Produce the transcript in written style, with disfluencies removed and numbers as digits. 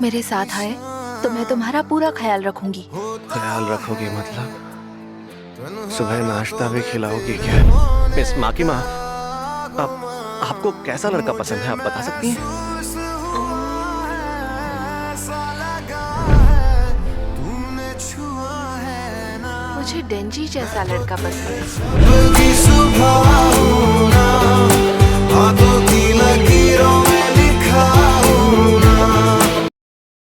मेरे साथ आए तो मैं तुम्हारा पूरा ख्याल रखूंगी। ख्याल रखोगी मतलब सुबह नाश्ता भी खिलाओगी क्या? मिस माँ की माँ, आप आपको कैसा लड़का पसंद है, आप बता सकती हैं? मुझे डेंजी जैसा लड़का पसंद है।